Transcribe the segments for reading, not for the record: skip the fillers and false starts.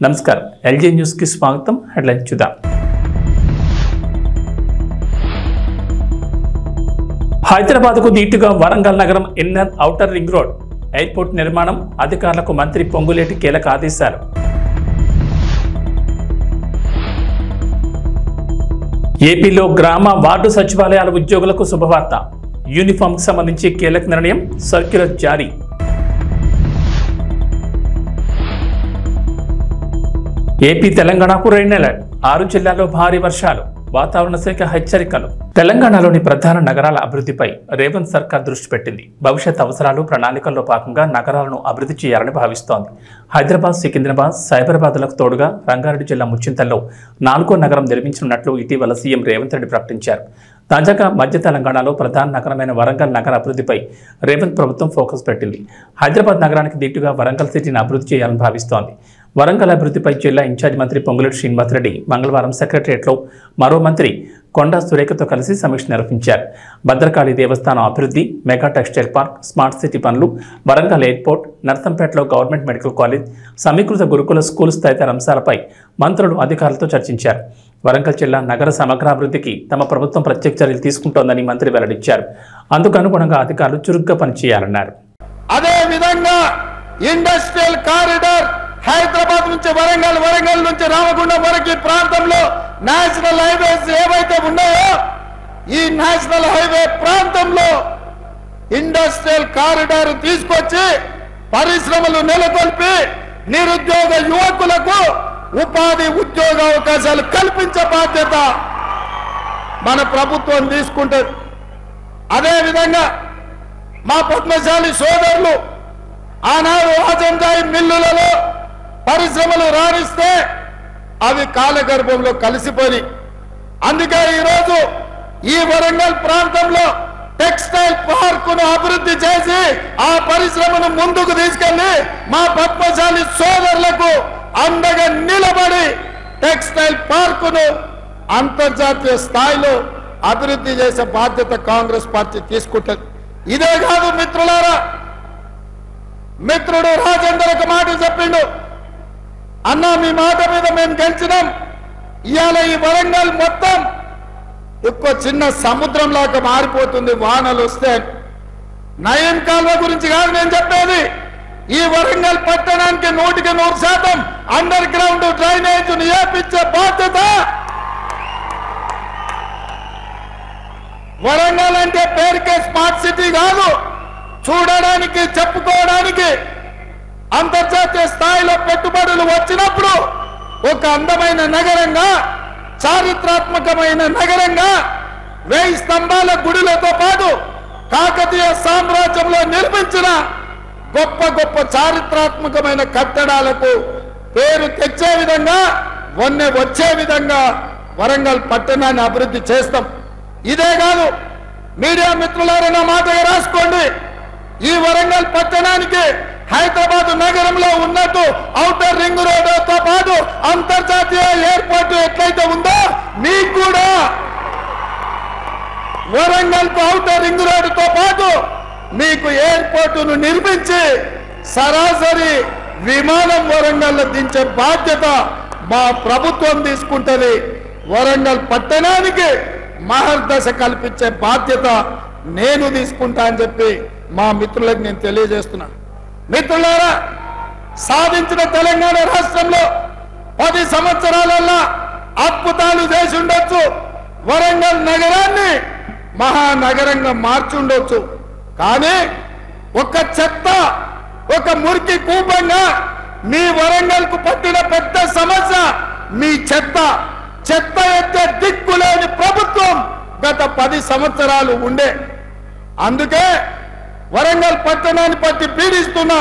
నమస్కారం LG news కి స్వాగతం. హెడ్లైన్ చూద్దాం. హైదరాబాద్ కు దీటుగా వరంగల్ నగరం inner outer ring road airport నిర్మాణం అధికారులకు మంత్రి పొంగులేటి కీలక ఆదేశాలు. ఏపీలో గ్రామ వార్డు సచివాలయాల ఉద్యోగులకు శుభవార్త. యూనిఫామ్ కు సంబంధించి కీలక నిర్ణయం, సర్క్యులర్ జారీ. ఏపీ తెలంగాణకు రెడ్ అలర్ట్. 6 జిల్లాల్లో భారీ వర్షాలు. వాతావరణ శాఖ హెచ్చరికలు. తెలంగాణలోని ప్రధాన నగరాల అభివృద్ధిపై రేవంత్ సర్కార్ దృష్టి పెట్టింది. భవిష్యత్ అవసరాలు ప్రణాళికల్లో భాగంగా నగరాలను అభివృద్ధి చేయాలని భావిస్తోంది. హైదరాబాద్, సికింద్రాబాద్, సైబరాబాద్లకు తోడుగా రంగారెడ్డి జిల్లా ముచ్చింతల్లో 4వ నగరం నిర్మించనున్నట్లు ఇటీవల సీఎం రేవంత్ రెడ్డి ప్రకటించారు. తాజాగా మధ్య తెలంగాణలో ప్రధాన నగరమైన వరంగల్ నగర అభివృద్ధిపై రేవంత్ ప్రభుత్వం ఫోకస్ పెట్టింది. హైదరాబాద్ నగరానికి దీటుగా వరంగల్ సిటీని అభివృద్ధి చేయాలని భావిస్తోంది. వరంగల్ అభివృద్ధిపై జిల్లా ఇన్ఛార్జ్ మంత్రి పొంగులేటి శ్రీనివాసరెడ్డి మంగళవారం సెక్రటరియట్లో మరో మంత్రి కొండా సురేఖతో కలిసి సమీక్ష నిర్వహించారు. భద్రకాళి దేవస్థానం అభివృద్ధి, mega textile park, smart city పనులు, వరంగల్ ఎయిర్పోర్ట్, నర్సంపేటలో గవర్నమెంట్ మెడికల్ కాలేజ్, సమీకృత గురుకుల స్కూల్ తదితర అంశాలపై మంత్రులు అధికారులతో చర్చించారు. వరంగల్ జిల్లా నగర సమగ్రాభివృద్ధికి తమ ప్రభుత్వం ప్రత్యేక చర్యలు తీసుకుంటోందని మంత్రి వెల్లడించారు. అందుకు అనుగుణంగా అధికారులు చురుగ్గా పనిచేయాలన్నారు. అదేవిధంగా ఇండస్ట్రియల్ కారిడార్ హైదరాబాద్ నుంచి వరంగల్, వరంగల్ నుంచి రామగుండం వరకు ఈ ప్రాంతంలో నేషనల్ హైవేస్ ఏవైతే ఉన్నాయో ఈ నేషనల్ హైవే ప్రాంతంలో ఇండస్ట్రియల్ కారిడార్ తీసుకొచ్చి పరిశ్రమలు నెలకొల్పి నిరుద్యోగ యువకులకు ఉపాధి ఉద్యోగ అవకాశాలు కల్పించే బాధ్యత మన ప్రభుత్వం తీసుకుంటుంది. అదేవిధంగా మా పద్మశాలి సోదరులు ఆనాడు రాజంజాయి మిల్లులలో పరిశ్రమలు రాణిస్తే అవి కాలగర్భంలో కలిసిపోయి, అందుకే ఈరోజు ఈ వరంగల్ ప్రాంతంలో టెక్స్టైల్ పార్కును అభివృద్ధి చేసి ఆ పరిశ్రమను ముందుకు తీసుకెళ్లి మా పద్మశాలి సోదరులకు అండగా నిలబడి టెక్స్టైల్ పార్కును అంతర్జాతీయ స్థాయిలో అభివృద్ధి చేసే బాధ్యత కాంగ్రెస్ పార్టీ తీసుకుంటుంది. ఇదే కాదు మిత్రులారా, మిత్రుడు రాజేందర్ ఒక మాట చెప్పిండు, అన్నా మీ మాట మీద మేము గెలిచినాం, ఇవాళ ఈ వరంగల్ మొత్తం ఒక్క చిన్న సముద్రం లాగా మారిపోతుంది వానలు వస్తే. నయం కాల్వ గురించి కాదు నేను చెప్పేది, ఈ వరంగల్ పట్టణానికి 100% అండర్ గ్రౌండ్ డ్రైనేజ్ ఏర్పించే బాధ్యత. వరంగల్ అంటే పేరుకే స్మార్ట్ సిటీ కాదు, చూడడానికి చెప్పుకోవడానికి అంతర్జాతీయ స్థాయిలో పెట్టుబడులు వచ్చినప్పుడు ఒక అందమైన నగరంగా, చారిత్రాత్మకమైన నగరంగా, 1000 స్తంభాల గుడులతో పాటు కాకతీయ సామ్రాజ్యంలో నిర్మించిన గొప్ప గొప్ప చారిత్రాత్మకమైన కట్టడాలకు పేరు తెచ్చే విధంగా, వన్నె వచ్చే విధంగా వరంగల్ పట్టణాన్ని అభివృద్ధి చేస్తాం. ఇదే కాదు, మీడియా మిత్రులారా నా మాటగా రాసుకోండి, ఈ వరంగల్ పట్టణానికి హైదరాబాద్ నగరంలో ఉన్నట్టు ఔటర్ రింగ్ రోడ్డుతో పాటు అంతర్జాతీయ ఎయిర్పోర్ట్ ఎట్లయితే ఉందో మీకు కూడా వరంగల్ ఔటర్ రింగ్ రోడ్డుతో పాటు మీకు ఎయిర్పోర్టును నిర్మించి సరాసరి విమానం వరంగల్లో దించే బాధ్యత మా ప్రభుత్వం తీసుకుంటుంది. వరంగల్ పట్టణానికి మహర్దశ కల్పించే బాధ్యత నేను తీసుకుంటా అని చెప్పి మా మిత్రులకు నేను తెలియజేస్తున్నాను. మిత్రులారా, సాధించిన తెలంగాణ రాష్ట్రంలో 10 సంవత్సరాలలో అద్భుతాలు చేసి ఉండొచ్చు, వరంగల్ నగరాన్ని మహానగరంగా మార్చి ఉండొచ్చు. కానీ ఒక చెత్త, ఒక మురికి కూపంగా మీ వరంగల్ కు పట్టిన పెద్ద సమస్య మీ చెత్త. చెత్త ఎత్తే దిక్కులేని ప్రభుత్వం గత 10 సంవత్సరాలు ఉండే. అందుకే వరంగల్ పట్టణాన్ని పట్టి పీడిస్తున్నా.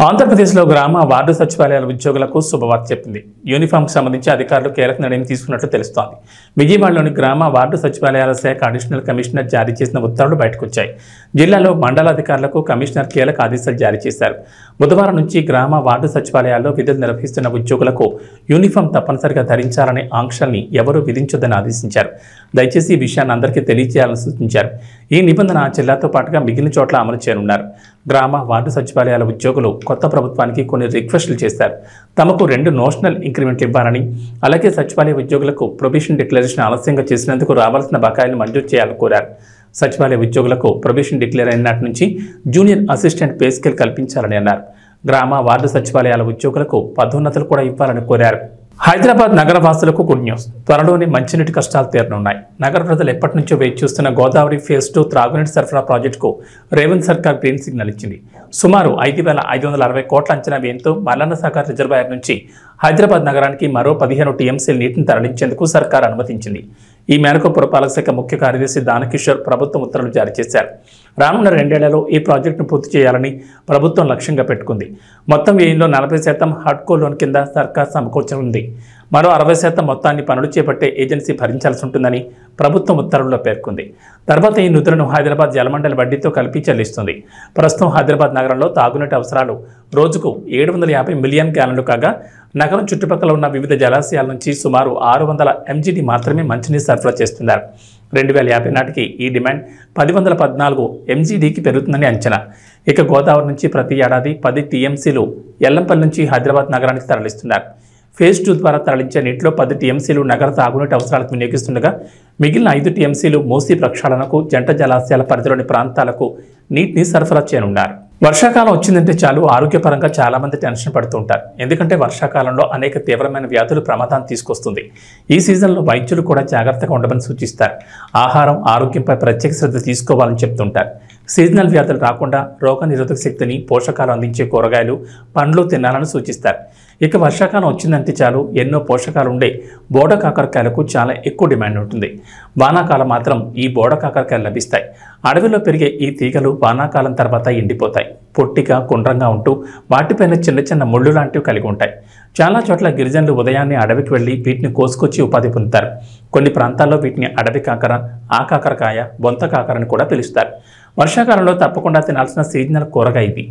ఆంధ్రప్రదేశ్లో గ్రామ వార్డు సచివాలయాల ఉద్యోగులకు శుభవార్త చెప్పింది. యూనిఫామ్కు సంబంధించి అధికారులు కీలక నిర్ణయం తీసుకున్నట్లు తెలుస్తోంది. విజయవాడలోని గ్రామ వార్డు సచివాలయాల శాఖ అడిషనల్ కమిషనర్ జారీ చేసిన ఉత్తర్వులు బయటకు వచ్చాయి. జిల్లాలో మండల అధికారులకు కమిషనర్ కీలక ఆదేశాలు జారీ చేశారు. బుధవారం నుంచి గ్రామ వార్డు సచివాలయాల్లో విధులు నిర్వహిస్తున్న ఉద్యోగులకు యూనిఫామ్ తప్పనిసరిగా ధరించాలనే ఆంక్షల్ని ఎవరూ విధించొద్దని ఆదేశించారు. దయచేసి ఈ విషయాన్ని అందరికీ తెలియజేయాలని సూచించారు. ఈ నిబంధన జిల్లాతో పాటుగా మిగిలిన చోట్ల అమలు చేయనున్నారు. గ్రామ వార్డు సచివాలయాల ఉద్యోగులు కొత్త ప్రభుత్వానికి కొన్ని రిక్వెస్టులు చేశారు. తమకు 2 నోషనల్ ఇంక్రిమెంట్లు ఇవ్వాలని, అలాగే సచివాలయ ఉద్యోగులకు ప్రొబేషన్ డిక్లరేషన్ ఆలస్యంగా చేసినందుకు రావాల్సిన బకాయిలు మంజూరు చేయాలని కోరారు. సచివాలయ ఉద్యోగులకు ప్రొబేషన్ డిక్లేర్ అయినటి నుంచి జూనియర్ అసిస్టెంట్ పే స్కేల్ కల్పించాలని అన్నారు. గ్రామ వార్డు సచివాలయాల ఉద్యోగులకు పదోన్నతులు కూడా ఇవ్వాలని కోరారు. హైదరాబాద్ నగర వాసులకు గుడ్ న్యూస్. త్వరలోనే మంచినీటి కష్టాలు తీరనున్నాయి. నగర ప్రజలు ఎప్పటి నుంచో వేచి చూస్తున్న గోదావరి ఫేజ్ 2 త్రాగునీటి సరఫరా ప్రాజెక్టుకు రేవంత్ సర్కార్ గ్రీన్ సిగ్నల్ ఇచ్చింది. సుమారు 5,560 కోట్ల అంచనా వ్యయంతో మల్లన్న సాగర్ రిజర్వాయర్ నుంచి హైదరాబాద్ నగరానికి మరో 15 టీఎంసీల నీటిని తరలించేందుకు సర్కార్ అనుమతించింది. ఈ మేరకు పురపాలక శాఖ ముఖ్య కార్యదర్శి దానకిషోర్ ప్రభుత్వం ఉత్తర్వులు జారీ చేశారు. రానున్న 2 ఏళ్లలో ఈ ప్రాజెక్టును పూర్తి చేయాలని ప్రభుత్వం లక్ష్యంగా పెట్టుకుంది. మొత్తం వ్యయంలో 40% హడ్కో లోన్ కింద సర్కార్ సమకూర్చనుంది. మరో 60% మొత్తాన్ని పనులు చేపట్టే ఏజెన్సీ భరించాల్సి ఉంటుందని ప్రభుత్వం ఉత్తర్వుల్లో పేర్కొంది. తర్వాత ఈ నిధులను హైదరాబాద్ జలమండలి వడ్డీతో కలిపి చెల్లిస్తుంది. ప్రస్తుతం హైదరాబాద్ నగరంలో తాగునీటి అవసరాలు రోజుకు 750 మిలియన్ గ్యాలన్లు కాగా, నగరం చుట్టుపక్కల ఉన్న వివిధ జలాశయాల నుంచి సుమారు 600 MGD మాత్రమే మంచినీరు సరఫరా చేస్తున్నారు. 2050 నాటికి ఈ డిమాండ్ 1014 MGDకి పెరుగుతుందని అంచనా. ఇక గోదావరి నుంచి ప్రతి ఏడాది 10 TMCలు ఎల్లంపల్లి నుంచి హైదరాబాద్ నగరానికి తరలిస్తున్నారు. ఫేజ్ 2 ద్వారా తరలించే నీటిలో 10 TMCలు నగర తాగునీటి అవసరాలకు వినియోగిస్తుండగా, మిగిలిన 5 TMCలు మూసీ ప్రక్షాళనకు, జంట జలాశయాల పరిధిలోని ప్రాంతాలకు నీటిని సరఫరా చేయనున్నారు. వర్షాకాలం వచ్చిందంటే చాలు ఆరోగ్యపరంగా చాలా మంది టెన్షన్ పడుతూ ఉంటారు. ఎందుకంటే వర్షాకాలంలో అనేక తీవ్రమైన వ్యాధులు ప్రమాదాన్ని తీసుకొస్తుంది. ఈ సీజన్లో వైద్యులు కూడా జాగ్రత్తగా ఉండమని సూచిస్తారు. ఆహారం, ఆరోగ్యంపై ప్రత్యేక శ్రద్ధ తీసుకోవాలని చెప్తుంటారు. సీజనల్ వ్యాధులు రాకుండా రోగనిరోధక శక్తిని, పోషకాలు అందించే కూరగాయలు, పండ్లు తినాలని సూచిస్తారు. ఇక వర్షాకాలం వచ్చిందంటే చాలు ఎన్నో పోషకాలు ఉండే బోడ కాకరకాయలకు చాలా ఎక్కువ డిమాండ్ ఉంటుంది. వానాకాలం మాత్రం ఈ బోడ కాకరకాయలు లభిస్తాయి. అడవిలో పెరిగే ఈ తీగలు వానాకాలం తర్వాత ఎండిపోతాయి. పొట్టిగా, గుండ్రంగా ఉంటూ వాటిపైన చిన్న చిన్న ముళ్ళు లాంటివి కలిగి ఉంటాయి. చాలా చోట్ల గిరిజనులు ఉదయాన్నే అడవికి వెళ్లి వీటిని కోసుకొచ్చి ఉపాధి పొందుతారు. కొన్ని ప్రాంతాల్లో వీటిని అడవి కాకర, ఆ కాకరకాయ, బొంత కాకర అని కూడా పిలుస్తారు. వర్షాకాలంలో తప్పకుండా తినాల్సిన సీజనల్ కూరగాయ ఇది.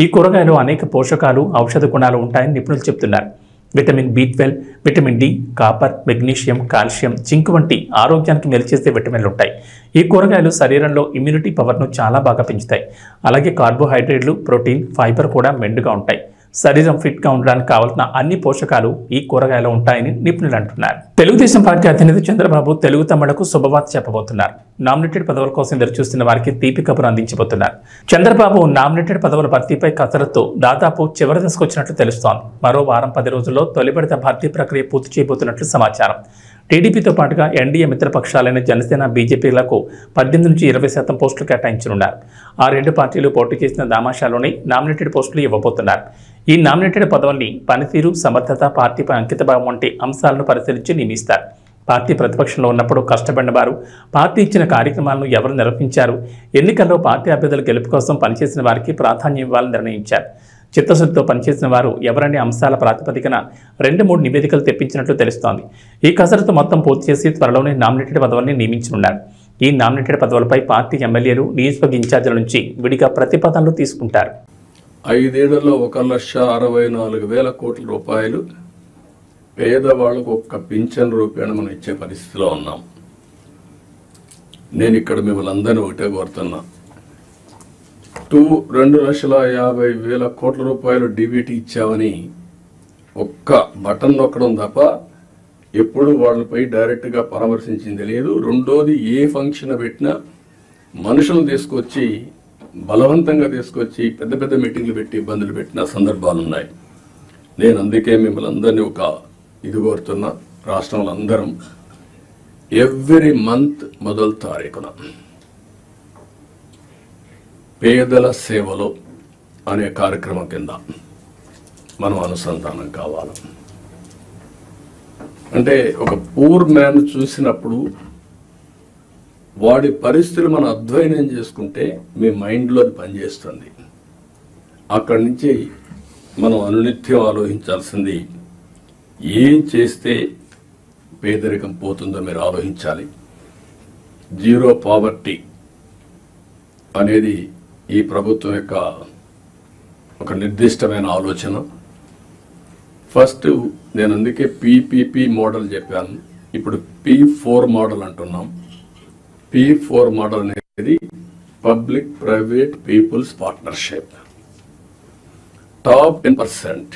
ఈ కూరగాయలో అనేక పోషకాలు, ఔషధ గుణాలు ఉంటాయని నిపుణులు చెప్తున్నారు. Vitamin B12, vitamin D, copper, magnesium, calcium, zinc వంటి ఆరోగ్యానికి మేలు చేసే విటమిన్లు ఉంటాయి. ఈ కూరగాయలు శరీరంలో ఇమ్యూనిటీ పవర్ను చాలా బాగా పెంచుతాయి. అలాగే కార్బోహైడ్రేట్లు, ప్రోటీన్, ఫైబర్ కూడా మెండుగా ఉంటాయి. శరీరం ఫిట్గా ఉండడానికి కావాల్సిన అన్ని పోషకాలు ఈ కూరగాయలో ఉంటాయని నిపుణులు అంటున్నారు. తెలుగుదేశం పార్టీ అధినేత చంద్రబాబు తెలుగు తమ్ముళ్లకు శుభవార్త చెప్పబోతున్నారు. నామినేటెడ్ పదవుల కోసం ఎదురుచూస్తున్న వారికి తీపి కబురు అందించబోతున్నారు. చంద్రబాబు నామినేటెడ్ పదవుల భర్తీపై కసరత్తు దాదాపు చివరి దశకొచ్చినట్లు తెలుస్తోంది. మరో వారం 10 రోజుల్లో తొలి విడత భర్తీ ప్రక్రియ పూర్తి చేయబోతున్నట్లు సమాచారం. టీడీపీతో పాటుగా ఎన్డీఏ మిత్రపక్షాలైన జనసేన, బీజేపీలకు 18 నుంచి 20% పోస్టులు కేటాయించనున్నారు. ఆ 2 పార్టీలు పోటీ చేసిన దామాషాలోనే నామినేటెడ్ పోస్టులు ఇవ్వబోతున్నారు. ఈ నామినేటెడ్ పదవుల్ని పనితీరు, సమర్థత, పార్టీపై అంకితభావం వంటి అంశాలను పరిశీలించి నియమిస్తారు. పార్టీ ప్రతిపక్షంలో ఉన్నప్పుడు కష్టపడిన వారు, పార్టీ ఇచ్చిన కార్యక్రమాలను ఎవరు నిర్వహించారు, ఎన్నికల్లో పార్టీ అభ్యర్థుల గెలుపు కోసం పనిచేసిన వారికి ప్రాధాన్యం ఇవ్వాలని నిర్ణయించారు. చిత్తశుద్ధితో పనిచేసిన వారు ఎవరనే అంశాల ప్రాతిపదికన 2-3 నివేదికలు తెప్పించినట్లు తెలుస్తోంది. ఈ కసరత్తు మొత్తం పూర్తి చేసి త్వరలోనే నామినేటెడ్ పదవుల్ని నియమించనున్నారు. ఈ నామినేటెడ్ పదవులపై పార్టీ ఎమ్మెల్యేలు, నియోజకవర్గ ఇన్ఛార్జీల నుంచి విడిగా ప్రతిపాదనలు తీసుకుంటారు. 5 ఏళ్లలో 1,64,000 కోట్ల రూపాయలు పేదవాళ్లకు ఒక్క పింఛన్ రూపేణ మనం ఇచ్చే పరిస్థితిలో ఉన్నాం. నేను ఇక్కడ మిమ్మల్ని అందరినీ ఒకటే కోరుతున్నా, 2,50,000 కోట్ల రూపాయలు డీబీటీ ఇచ్చామని ఒక్క బటన్ నొక్కడం తప్ప ఎప్పుడు వాళ్ళపై డైరెక్ట్గా పరామర్శించింది లేదు. రెండోది, ఏ ఫంక్షన్ పెట్టినా మనుషులను తీసుకొచ్చి, బలవంతంగా తీసుకొచ్చి పెద్ద పెద్ద మీటింగ్లు పెట్టి ఇబ్బందులు పెట్టిన సందర్భాలు ఉన్నాయి. నేను అందుకే మిమ్మల్ని అందరినీ ఒక ఇది కోరుతున్నా, రాష్ట్రంలో అందరం ఎవ్రీ మంత్ మొదటి తారీఖున పేదల సేవలో అనే కార్యక్రమం కింద మనం అనుసంధానం కావాలి. అంటే ఒక పూర్ మ్యాన్ చూసినప్పుడు వాడి పరిస్థితులు మనం అధ్యయనం చేసుకుంటే మీ మైండ్లో అది పనిచేస్తుంది. అక్కడి నుంచి మనం అనునిత్యం ఆలోచించాల్సింది, ఏం చేస్తే పేదరికం పోతుందో మీరు ఆలోచించాలి. జీరో పావర్టీ అనేది ఈ ప్రభుత్వం యొక్క ఒక నిర్దిష్టమైన ఆలోచన. ఫస్ట్ నేను అందుకే PPP మోడల్ చెప్పాను, ఇప్పుడు P4 మోడల్ అంటున్నాం. P4 మోడల్ అనేది public private peoples partnership. Top 10%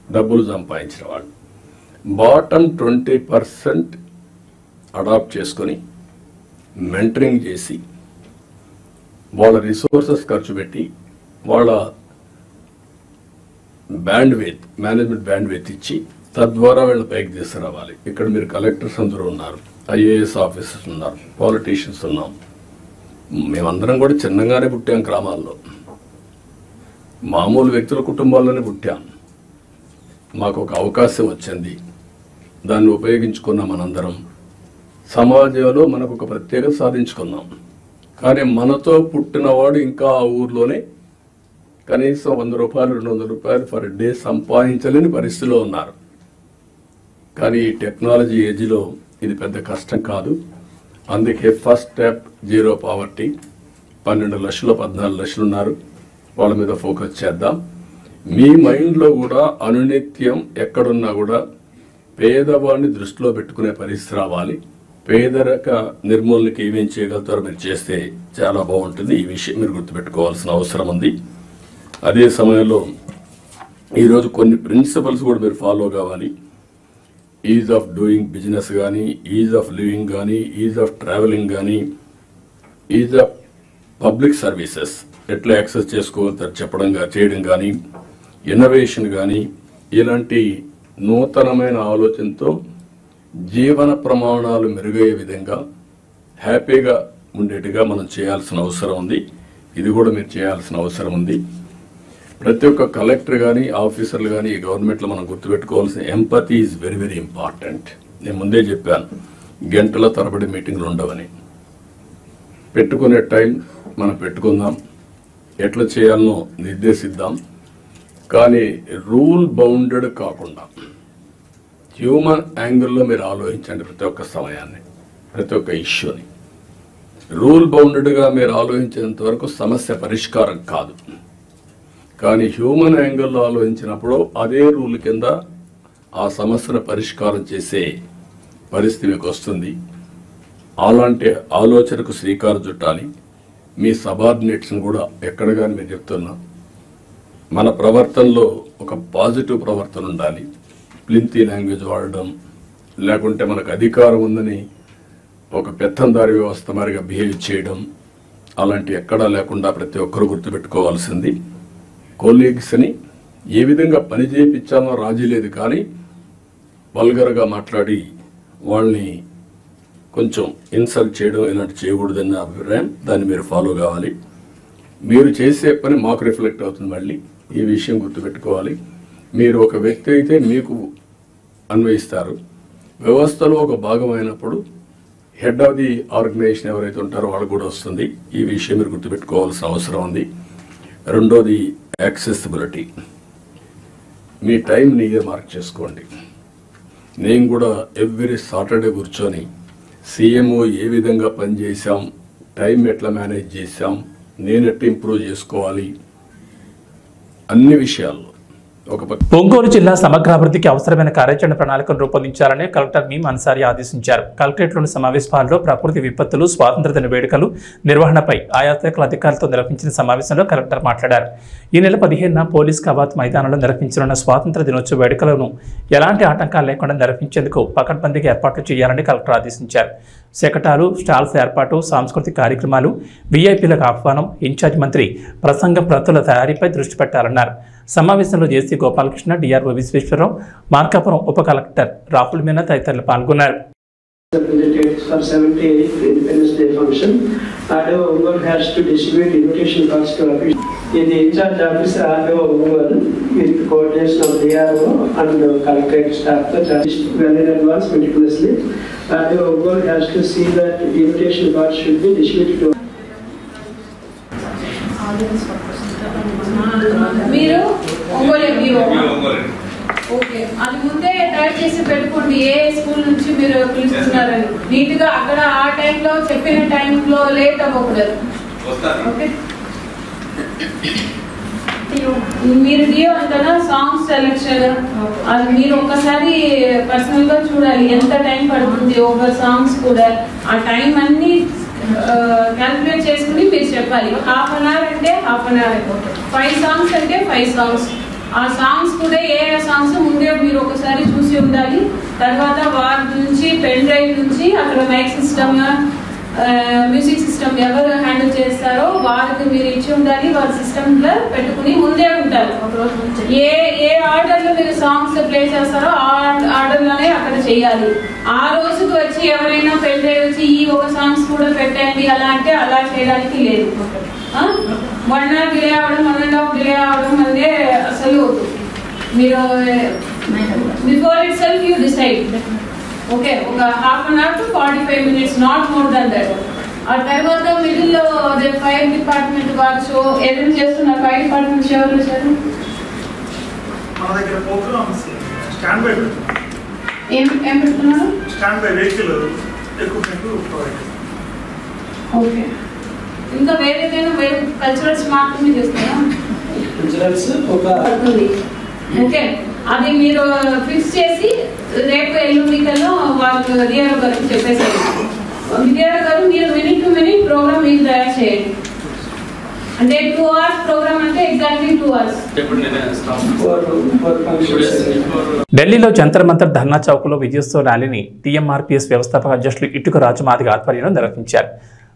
డబ్బులు సంపాదించిన వాళ్ళు, బాటమ్ 20% అడాప్ట్ చేసుకొని మెంటరింగ్ చేసి వాళ్ళ రిసోర్సెస్ ఖర్చు పెట్టి వాళ్ళ బ్యాండ్విడ్త్, మేనేజ్మెంట్ బ్యాండ్విడ్త్ ఇచ్చి తద్వారా వీళ్ళ పైకి తీసుకురావాలి. ఇక్కడ మీరు కలెక్టర్స్ అందరూ ఉన్నారు, ఐఏఎస్ ఆఫీసర్స్ ఉన్నారు, పాలిటీషియన్స్ ఉన్నాం. మేమందరం కూడా చిన్నగానే పుట్టాం, గ్రామాల్లో మామూలు వ్యక్తుల కుటుంబాల్లోనే పుట్టాం. మాకు ఒక అవకాశం వచ్చింది, దాన్ని ఉపయోగించుకున్నాం. మనందరం సమాజంలో మనకు ఒక ప్రత్యేకత సాధించుకున్నాం. కానీ మనతో పుట్టినవాడు ఇంకా ఆ ఊర్లోనే కనీసం 100 రూపాయలు 200 రూపాయలు పర్ డే సంపాదించలేని పరిస్థితిలో ఉన్నారు. కానీ ఈ టెక్నాలజీ ఏజ్లో ఇది పెద్ద కష్టం కాదు. అందుకే ఫస్ట్ స్టెప్ జీరో పావర్టీ. 12 లక్షలు 14 లక్షలు ఉన్నారు, వాళ్ళ మీద ఫోకస్ చేద్దాం. మీ మైండ్లో కూడా అనునిత్యం ఎక్కడున్నా కూడా పేదవాడిని దృష్టిలో పెట్టుకునే పరిస్థితి రావాలి. పేదరిక నిర్మూలనకి ఏమేం చేయగలుగుతారో మీరు చేస్తే చాలా బాగుంటుంది. ఈ విషయం మీరు గుర్తుపెట్టుకోవాల్సిన అవసరం ఉంది. అదే సమయంలో ఈరోజు కొన్ని ప్రిన్సిపల్స్ కూడా మీరు ఫాలో కావాలి. ఈజ్ ఆఫ్ డూయింగ్ బిజినెస్ కానీ, ఈజ్ ఆఫ్ లివింగ్ కానీ, ఈజ్ ఆఫ్ ట్రావెలింగ్ కానీ, ఈజ్ ఆఫ్ పబ్లిక్ సర్వీసెస్ ఎట్లా యాక్సెస్ చేసుకోగలుగుతారు చెప్పడం చేయడం కానీ, ఇన్నోవేషన్ కానీ, ఇలాంటి నూతనమైన ఆలోచనతో జీవన ప్రమాణాలు మెరుగయ్యే విధంగా హ్యాపీగా ఉండేట్టుగా మనం చేయాల్సిన అవసరం ఉంది. ఇది కూడా మీరు చేయాల్సిన అవసరం ఉంది. ప్రతి ఒక్క కలెక్టర్ కానీ, ఆఫీసర్లు కానీ ఈ గవర్నమెంట్లో మనం గుర్తుపెట్టుకోవాల్సిన empathy is very very important. నేను ముందే చెప్పాను, గంటల తరబడి మీటింగ్లు ఉండవని. పెట్టుకునే టైం మనం పెట్టుకుందాం, ఎట్లా చేయాలనో నిర్దేశిద్దాం. కానీ రూల్ బౌండెడ్ కాకుండా హ్యూమన్ యాంగిల్లో మీరు ఆలోచించండి. ప్రతి ఒక్క సమయాన్ని, ప్రతి ఒక్క ఇష్యూని రూల్ బౌండెడ్గా మీరు ఆలోచించేంత వరకు సమస్య పరిష్కారం కాదు. కానీ హ్యూమన్ యాంగిల్లో ఆలోచించినప్పుడు అదే రూల్ కింద ఆ సమస్యను పరిష్కారం చేసే పరిస్థితి మీకు వస్తుంది. అలాంటి ఆలోచనకు శ్రీకారం చుట్టాలి. మీ సబార్డినేట్స్ని కూడా ఎక్కడ కానీ మీరు చెప్తున్నా, మన ప్రవర్తనలో ఒక పాజిటివ్ ప్రవర్తన ఉండాలి. ప్లింతీ లాంగ్వేజ్ వాడడం, లేకుంటే మనకు అధికారం ఉందని ఒక పెత్తందారి వ్యవస్థ మరిగా బిహేవ్ చేయడం, అలాంటి ఎక్కడా లేకుండా ప్రతి ఒక్కరు గుర్తుపెట్టుకోవాల్సింది. కొలీగ్స్ని ఏ విధంగా పని చేయించామో రాజీ లేదు, కానీ వల్గర్గా మాట్లాడి వాళ్ళని కొంచెం ఇన్సల్ట్ చేయడం ఇలాంటి చేయకూడదన్న అభిప్రాయం. దాన్ని మీరు ఫాలో కావాలి. మీరు చేసే పని మాకు రిఫ్లెక్ట్ అవుతుంది. మళ్ళీ ఈ విషయం గుర్తుపెట్టుకోవాలి. మీరు ఒక వ్యక్తి అయితే మీకు అన్వయిస్తారు. వ్యవస్థలో ఒక భాగమైనప్పుడు హెడ్ ఆఫ్ ది ఆర్గనైజేషన్ ఎవరైతే ఉంటారో వాళ్ళకు కూడా వస్తుంది. ఈ విషయం మీరు గుర్తుపెట్టుకోవాల్సిన అవసరం ఉంది. రెండోది యాక్సెసిబిలిటీ. మీ టైంని మార్క్ చేసుకోండి. నేను కూడా ఎవ్రీ సాటర్డే కూర్చొని సీఎంఓ ఏ విధంగా పనిచేసాం, టైం ఎట్లా మేనేజ్ చేశాం, నేను ఎట్లా ఇంప్రూవ్ చేసుకోవాలి, అన్ని విషయాల్లో ఒంగోలు జిల్లా సమగ్రాభివృద్ధికి అవసరమైన కార్యాచరణ ప్రణాళికను రూపొందించాలని కలెక్టర్ మీమ్ అన్సారీ ఆదేశించారు. కలెక్టరేట్లోని సమావేశ హాల్లో ప్రకృతి విపత్తులు, స్వాతంత్ర్య దిన వేడుకలు నిర్వహణపై ఆయా శాఖల అధికారులతో నిర్వహించిన సమావేశంలో కలెక్టర్ మాట్లాడారు. ఈ నెల 15న పోలీస్ కవాత్ మైదానంలో నిర్వహించనున్న స్వాతంత్ర్య దినోత్సవ వేడుకలను ఎలాంటి ఆటంకాలు లేకుండా నిర్వహించేందుకు పకడ్బందీగా ఏర్పాట్లు చేయాలని కలెక్టర్ ఆదేశించారు. శకటాలు, స్టాల్స్ ఏర్పాటు, సాంస్కృతిక కార్యక్రమాలు, వీఐపీలకు ఆహ్వానం, ఇన్ఛార్జ్ మంత్రి ప్రసంగ ప్రతుల తయారీపై దృష్టి పెట్టాలన్నారు. సమావేశంలో జేసీ గోపాలకృష్ణ, డిఆర్ఓ విశ్వేశ్వరరావు, మార్కాపురం ఉప కలెక్టర్ రాహుల్ మీనా తదితరులు పాల్గొన్నారు. For 78th Independence Day function, RDO Ongole has to distribute invitation cards to officials. In the in-charge officer RDO Ongole, with coordination of DRO and collectorate staff, well in advance meticulously, RDO Ongole has to see that invitation cards should be distributed to. మీరు Ongole okay, అది ముందే type చేసి పెట్టుకోండి. ఏ school నుంచి మీరు పిలుస్తున్నారని నీట్గా అక్కడ ఆ టైంలో చెప్పిన టైంలో లేట్ అవ్వకూడదు. ఓకే, మీరు డియో అంటారా సాంగ్ సెలెక్షన్, అది మీరు ఒకసారి పర్సనల్ గా చూడాలి ఎంత టైం పడుతుంది. ఒక సాంగ్స్ కూడా ఆ టైం అన్ని క్యాల్కులేట్ చేసుకుని మీరు చెప్పాలి. హాఫ్ అన్ అవర్ అంటే హాఫ్ అన్ అవర్ అయిపోతుంది. 5 songs అంటే 5 songs. ఆ సాంగ్స్ కూడా ఏ సాంగ్స్ ముందే మీరు ఒకసారి చూసి ఉండాలి. తర్వాత వారి నుంచి పెన్ డ్రైవ్ నుంచి అక్కడ మైక్ సిస్టమ్ మ్యూజిక్ సిస్టమ్ ఎవరు హ్యాండిల్ చేస్తారో వారికి మీరు ఇచ్చి ఉండాలి. వారి సిస్టమ్ లో పెట్టుకుని ముందే ఉంటారు. ఏ ఆర్డర్ లో మీరు సాంగ్స్ ప్లే చేస్తారో ఆ ఆర్డర్ లోనే అక్కడ చేయాలి. ఆ రోజుకి వచ్చి ఎవరైనా పెన్ డ్రైవ్ వచ్చి ఈ ఒక సాంగ్స్ కూడా పెట్టండి అలా అంటే అలా చేయడానికి లేదు. 1 hour డిలే అవ్వడం 1.5 డిలే అవ్వడం అంటే అసలు అవుతుంది. మీరు before itself you decide. Okay, ఒక half an hour to 45 minutes, not more than that. ఆ తర్వాత మిడిల్ లో అదే ఫైర్ డిపార్ట్మెంట్ వారు షో ఏదైనా చేస్తున్నారు. ఫైర్ డిపార్ట్మెంట్ షో ఎవరు వచ్చారు? మన దగ్గర ప్రోగ్రామ్స్ స్టాండ్ బై ఏం పెడుతున్నారు? Stand by vehicle equipment provide. Okay, ఇంకా వేరే కల్చరల్స్ మాత్రమే చేస్తారా? కల్చరల్స్ ఒక ఓకే, అది మీరు ఫిక్స్ చేసి రేపు ఎల్లుండికల్లో వాళ్ళు డిఆర్ఓ గారికి చెప్పేసారు. డిఆర్ఓ గారు మీరు మినిట్ టు మినిట్ ప్రోగ్రామ్ మీకు తయారు చేయండి. అంటే 2 hours ప్రోగ్రామ్ అంటే ఎగ్జాక్ట్లీ 2 hours. ఢిల్లీలో జంతర్ మంతర్ ధర్నా చౌక్లో విజయోత్సవ ర్యాలీని టీఎంఆర్పీఎస్ వ్యవస్థాపక అధ్యక్షులు ఇటుక రాజు మాదిగ ఆధ్వర్యంలో నిర్వహించారు.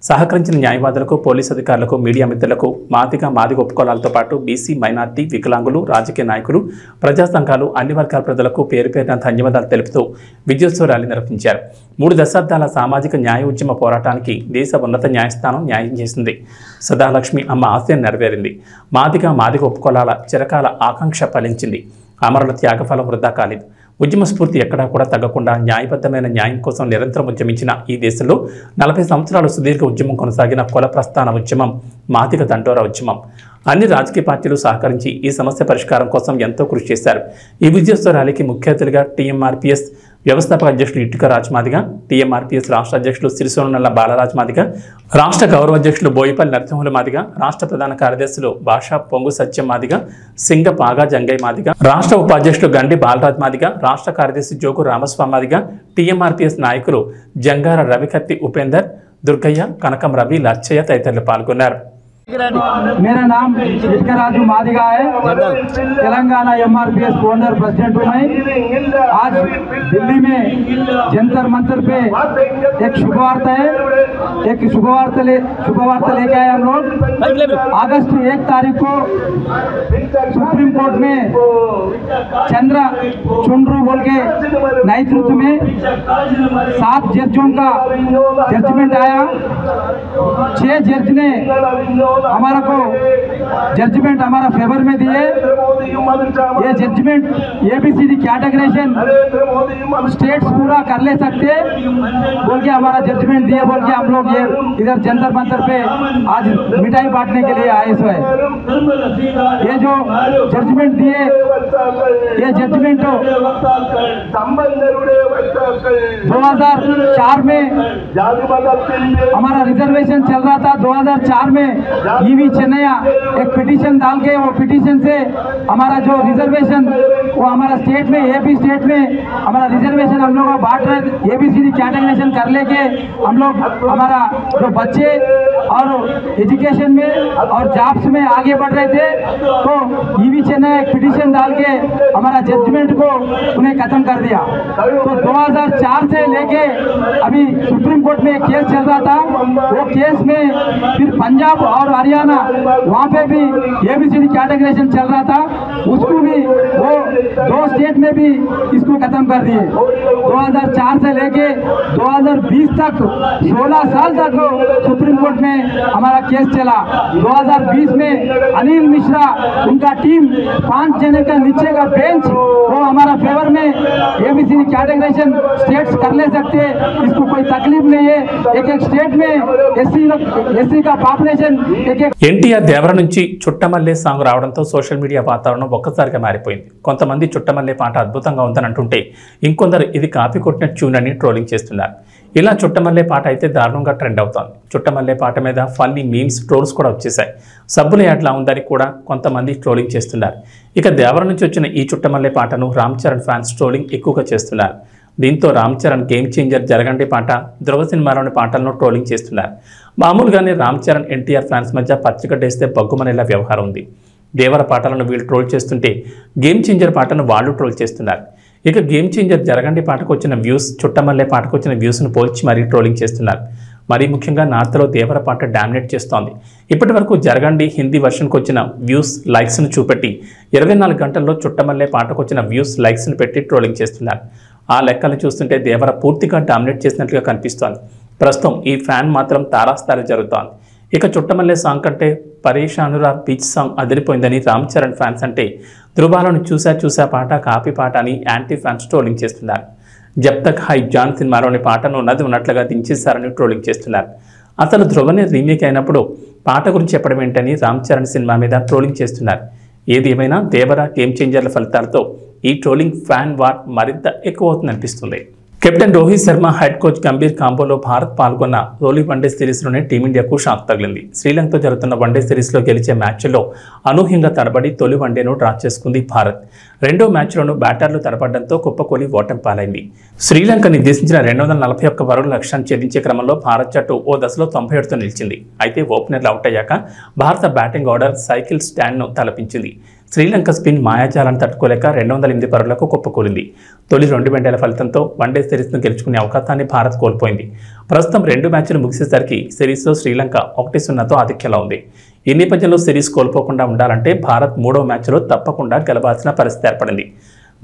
సహకరించిన న్యాయవాదులకు, పోలీసు అధికారులకు, మీడియా మిత్రులకు, మాదిగ ఉపకులాలతో పాటు బీసీ, మైనార్టీ, వికలాంగులు, రాజకీయ నాయకులు, ప్రజా సంఘాలు, అన్ని వర్గాల ప్రజలకు పేరు పేరున ధన్యవాదాలు తెలుపుతూ విజయోత్సవ ర్యాలీ నిర్వహించారు. 3 దశాబ్దాల సామాజిక న్యాయ ఉద్యమ పోరాటానికి దేశ ఉన్నత న్యాయస్థానం న్యాయం చేసింది. సదాలక్ష్మి అమ్మ ఆశయం నెరవేరింది. మాదిగ ఉపకులాల చిరకాల ఆకాంక్ష ఫలించింది. అమరుల త్యాగఫలం వృధా కాలేదు. ఉద్యమ స్ఫూర్తి ఎక్కడా కూడా తగ్గకుండా న్యాయబద్ధమైన న్యాయం కోసం నిరంతరం ఉద్యమించిన ఈ దేశంలో 40 సంవత్సరాల సుదీర్ఘ ఉద్యమం కొనసాగిన కుల ప్రస్థాన ఉద్యమం మాదిగ దండోరా ఉద్యమం. అన్ని రాజకీయ పార్టీలు సహకరించి ఈ సమస్య పరిష్కారం కోసం ఎంతో కృషి చేశారు. ఈ విజయోత్సవ ర్యాలీకి ముఖ్య అతిథిగా టీఎంఆర్పీఎస్ వ్యవస్థాపక అధ్యక్షులు ఇటుక రాజు మాదిగ, టీఎంఆర్పీఎస్ రాష్ట్ర అధ్యక్షులు సిరిసోనల్ల బాలరాజు మాదిగ, రాష్ట్ర గౌరవ అధ్యక్షులు బోయిపల్లి నరసింహుల మాదిగ, రాష్ట్ర ప్రధాన కార్యదర్శులు భాషా పొంగు సత్యం మాదిగ, సింగ పాగా జంగయ్య మాదిగ, రాష్ట్ర ఉపాధ్యక్షులు గండి బాలరాజు మాదిగ, రాష్ట్ర కార్యదర్శి జోగు రామస్వామి మాదిగ, టీఎంఆర్పీఎస్ నాయకులు జంగార రవికత్తి ఉపేందర్, దుర్గయ్య, కనకం రవి, లచ్చయ్య తదితరులు పాల్గొన్నారు. मेरा नाम इटका राजू मादिगा है। तेलंगाना एमआरपीएस फाउंडर प्रेसिडेंट हूँ मैं। आज दिल्ली में जंतर मंतर पे एक शुभवार्ता है, एक शुभवार्ता लेके आए हम लोग। अगस्त 1 तारीख को सुप्रीम कोर्ट में चुंड्रू बोल के नेतृत्व में 7 जजों का जजमेंट आया। 6 जज ने हमारा को जजमेंट हमारा फेवर में दिए। ये जजमेंट एबीसीडी कैटेगराइजेशन स्टेट्स पूरा कर ले सकते बोल के हमारा जजमेंट दिए बोल के हम लोग ये इधर जंतर मंतर पे आज मिठाई बांटने के लिए आए हुए। ये जो जजमेंट दिए, ये जजमेंट 2004 में हमारा रिजर्वेशन चल रहा था। 2004 में ईवी चेन्नैया एक पिटीशन डाल के वो पिटीशन से हमारा जो रिजर्वेशन वो हमारा स्टेट में एपी स्टेट में हमारा रिजर्वेशन हम लोग बांट रहे, एबीसीडी कैटेगराइजेशन कर लेके हम लोग हमारा जो बच्चे और एजुकेशन में और जॉब्स में आगे बढ़ रहे थे। तो ईवी चेन्नैया एक पिटीशन डाल के हमारा जजमेंट को उन्हें खत्म कर दिया। तो 2004 से लेके अभी सुप्रीम कोर्ट में एक केस चल रहा था। वो केस में फिर पंजाब और हरियाणा वहाँ पे भी एबीसीडी कैटेगराइजेशन चल रहा था, उसको भी वो 2 स्टेट में भी इसको खत्म कर दिए। 2004 से लेके 2020 तक 16 साल तक सुप्रीम कोर्ट में हमारा केस चला। 2020 में अनिल मिश्रा उनका टीम 5 जने का नीचे का बेंच वो हमारा फेवर में एबीसीडी कैटेगराइजेशन स्टेट्स कर ले सकते, इसको कोई तकलीफ नहीं है। एक स्टेट में एससी का पॉपुलेशन ఎన్టీఆర్ దేవర నుంచి చుట్టమల్లే సాంగ్ రావడంతో సోషల్ మీడియా వాతావరణం ఒక్కసారిగా మారిపోయింది. కొంతమంది చుట్టమల్లే పాట అద్భుతంగా ఉందని అంటుంటే ఇంకొందరు ఇది కాపీ కొట్టిన ట్యూన్ అని ట్రోలింగ్ చేస్తున్నారు. ఇలా చుట్టమల్లే పాట అయితే దారుణంగా ట్రెండ్ అవుతోంది. చుట్టమల్లే పాట మీద ఫన్నీ మీమ్స్, ట్రోల్స్ కూడా వచ్చేసాయి. సబ్బుల యాడ్లా ఉందని కూడా కొంతమంది ట్రోలింగ్ చేస్తున్నారు. ఇక దేవర నుంచి వచ్చిన ఈ చుట్టమల్లే పాటను రామ్ చరణ్ ఫ్యాన్స్ ట్రోలింగ్ ఎక్కువగా చేస్తున్నారు. దీంతో రామ్ చరణ్ గేమ్ చేంజర్ జరగండి పాట, ధ్రువ సినిమాలోని పాటలను ట్రోలింగ్ చేస్తున్నారు. మామూలుగానే రామ్ చరణ్ ఎన్టీఆర్ ఫ్యాన్స్ మధ్య పచ్చికట్టేస్తే బగ్గుమనేలా వ్యవహారం ఉంది. దేవర పాటలను వీళ్ళు ట్రోల్ చేస్తుంటే గేమ్ చేంజర్ పాటను వాళ్ళు ట్రోల్ చేస్తున్నారు. ఇక గేమ్ చేంజర్ జరగండి పాటకు వచ్చిన వ్యూస్ చుట్టమల్లే పాటకు వచ్చిన వ్యూస్ను పోల్చి మరీ ట్రోలింగ్ చేస్తున్నారు. మరీ ముఖ్యంగా నార్త్లో దేవర పాట డామినేట్ చేస్తోంది. ఇప్పటి వరకు జరగండి హిందీ వర్షన్కి వచ్చిన వ్యూస్ లైక్స్ను చూపెట్టి 24 గంటల్లో చుట్టమల్లే పాటకు వచ్చిన వ్యూస్ లైక్స్ను పెట్టి ట్రోలింగ్ చేస్తున్నారు. ఆ లెక్కలు చూస్తుంటే దేవర పూర్తిగా డామినేట్ చేసినట్లుగా కనిపిస్తోంది. ప్రస్తుతం ఈ ఫ్యాన్ మాత్రం తారాస్థాయి జరుగుతోంది. ఇక చుట్టమల్లే సాంగ్ కంటే పరేషానురా బీచ్ సాంగ్ అదిరిపోయిందని రామ్ చరణ్ ఫ్యాన్స్ అంటే ధృవాలను చూసా పాట కాపీ పాట అని యాంటీ ఫ్యాన్స్ ట్రోలింగ్ చేస్తున్నారు. జబ్ తక్ హై జాన్ సినిమాలోని పాటను ఉన్నది ఉన్నట్లుగా దించేశారని ట్రోలింగ్ చేస్తున్నారు. అసలు ధ్రువని రీమేక్ అయినప్పుడు పాట గురించి చెప్పడం ఏంటని రామ్ చరణ్ సినిమా మీద ట్రోలింగ్ చేస్తున్నారు. ఏది ఏమైనా దేవర గేమ్ చేంజర్ల ఫలితాలతో ఈ ట్రోలింగ్ ఫ్యాన్ వార్ మరింత ఎక్కువ అవుతుందనిపిస్తుంది. Captain Rohit Sharma, head coach Gambhir కాంబోలో భారత్ పాల్గొన్న తొలి వన్డే సిరీస్లోనే టీమిండియాకు షాక్ తగిలింది. శ్రీలంకతో జరుగుతున్న వన్డే సిరీస్లో గెలిచే మ్యాచ్లో అనూహ్యంగా తడబడి తొలి వన్డేను డ్రా చేసుకుంది భారత్. రెండో మ్యాచ్లోనూ బ్యాటర్లు తడబడడంతో కుప్పకూలి ఓటమి పాలైంది. శ్రీలంక నిర్దేశించిన 241 పరుగుల లక్ష్యాన్ని ఛేదించే క్రమంలో భారత్ జట్టు ఓ దశలో 97తో నిలిచింది. అయితే ఓపెనర్లు అవుట్ అయ్యాక భారత బ్యాటింగ్ ఆర్డర్ సైకిల్ స్టాండ్ను తలపించింది. శ్రీలంక స్పిన్ మాయాజాలను తట్టుకోలేక 208 పరుగులకు కుప్పకూలింది. తొలి 2 వన్డేల ఫలితంతో వన్డే సిరీస్ను గెలుచుకునే అవకాశాన్ని భారత్ కోల్పోయింది. ప్రస్తుతం 2 మ్యాచ్లు ముగిసేసరికి సిరీస్లో శ్రీలంక 1-0తో ఆధిక్యంలో ఉంది. ఈ నేపథ్యంలో సిరీస్ కోల్పోకుండా ఉండాలంటే భారత్ 3వ మ్యాచ్లో తప్పకుండా గెలవాల్సిన పరిస్థితి ఏర్పడింది.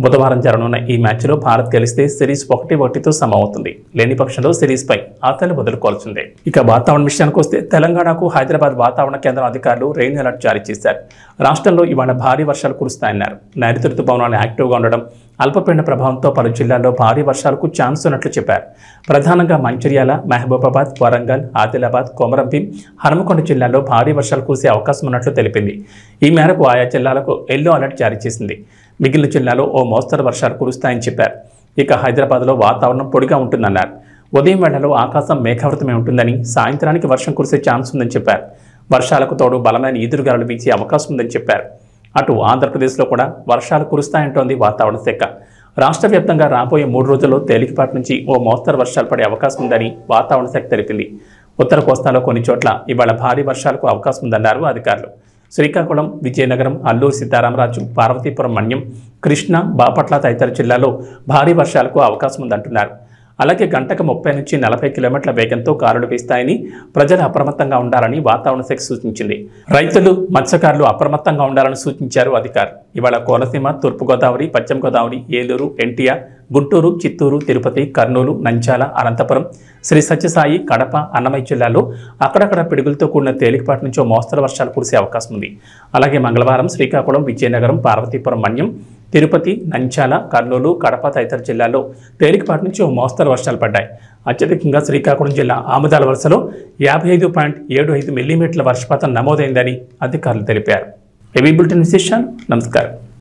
బుధవారం జరగనున్న ఈ మ్యాచ్లో భారత్ గెలిస్తే సిరీస్ 1-1తో సమవుతుంది. లేని పక్షంలో సిరీస్పై ఆశలు వదులుకోవాల్సిందే. ఇక వాతావరణ విషయానికి వస్తే తెలంగాణకు హైదరాబాద్ వాతావరణ కేంద్రం అధికారులు రెయిన్ అలర్ట్ జారీ చేశారు. రాష్ట్రంలో ఇవాళ భారీ వర్షాలు కురుస్తాయన్నారు. నైరుతి రుతుపవనాలు యాక్టివ్గా ఉండడం, అల్పపీడన ప్రభావంతో పలు జిల్లాల్లో భారీ వర్షాలకు ఛాన్స్ ఉన్నట్లు చెప్పారు. ప్రధానంగా మంచిర్యాల, మహబూబాబాద్, వరంగల్, ఆదిలాబాద్, కొమరంభీం, హనుమకొండ జిల్లాల్లో భారీ వర్షాలు కురిసే అవకాశం ఉన్నట్లు తెలిపింది. ఈ మేరకు ఆయా జిల్లాలకు ఎల్లో అలర్ట్ జారీ చేసింది. మిగిలిన జిల్లాలో ఓ మోస్తరు వర్షాలు కురుస్తాయని చెప్పారు. ఇక హైదరాబాద్లో వాతావరణం పొడిగా ఉంటుందన్నారు. ఉదయం వేళలో ఆకాశం మేఘావృతమై ఉంటుందని, సాయంత్రానికి వర్షం కురిసే ఛాన్స్ ఉందని చెప్పారు. వర్షాలకు తోడు బలమైన ఈదురుగాలులు వీచే అవకాశం ఉందని చెప్పారు. అటు ఆంధ్రప్రదేశ్లో కూడా వర్షాలు కురుస్తాయంటోంది వాతావరణ శాఖ. రాష్ట్ర వ్యాప్తంగా రాబోయే 3 రోజుల్లో తేలికపాటి నుంచి ఓ మోస్తరు వర్షాలు పడే అవకాశం ఉందని వాతావరణ శాఖ తెలిపింది. ఉత్తర కోస్తాలో కొన్ని చోట్ల ఇవాళ భారీ వర్షాలకు అవకాశం ఉందన్నారు అధికారులు. శ్రీకాకుళం, విజయనగరం, అల్లూరు సీతారామరాజు, పార్వతీపురం మన్యం, కృష్ణా, బాపట్ల తదితర జిల్లాల్లో భారీ వర్షాలకు అవకాశం ఉందంటున్నారు. అలాగే గంటకు 30 నుంచి 40 కిలోమీటర్ల వేగంతో గాలులు వీస్తాయని, ప్రజలు అప్రమత్తంగా ఉండాలని వాతావరణ శాఖ సూచించింది. రైతులు, మత్స్యకారులు అప్రమత్తంగా ఉండాలని సూచించారు అధికారులు. ఇవాళ కోనసీమ, తూర్పుగోదావరి, పశ్చిమ గోదావరి, ఏలూరు, ఎన్టీఆర్, గుంటూరు, చిత్తూరు, తిరుపతి, కర్నూలు, నంద్యాల, అనంతపురం, శ్రీ సత్యసాయి, కడప, అన్నమయ్య జిల్లాల్లో అక్కడక్కడ పిడుగులతో కూడిన తేలికపాటి నుంచి మోస్తరు వర్షాలు కురిసే అవకాశం ఉంది. అలాగే మంగళవారం శ్రీకాకుళం, విజయనగరం, పార్వతీపురం మన్యం, తిరుపతి, నంద్యాల, కర్నూలు, కడప తదితర జిల్లాల్లో తేలికపాటి నుంచి మోస్తరు వర్షాలు పడ్డాయి. అత్యధికంగా శ్రీకాకుళం జిల్లా ఆముదాల వలసలో 55.75 మిల్లీమీటర్ల వర్షపాతం నమోదైందని అధికారులు తెలిపారు. ఏబీ బులెటిన్ విశేషాలు. నమస్కారం.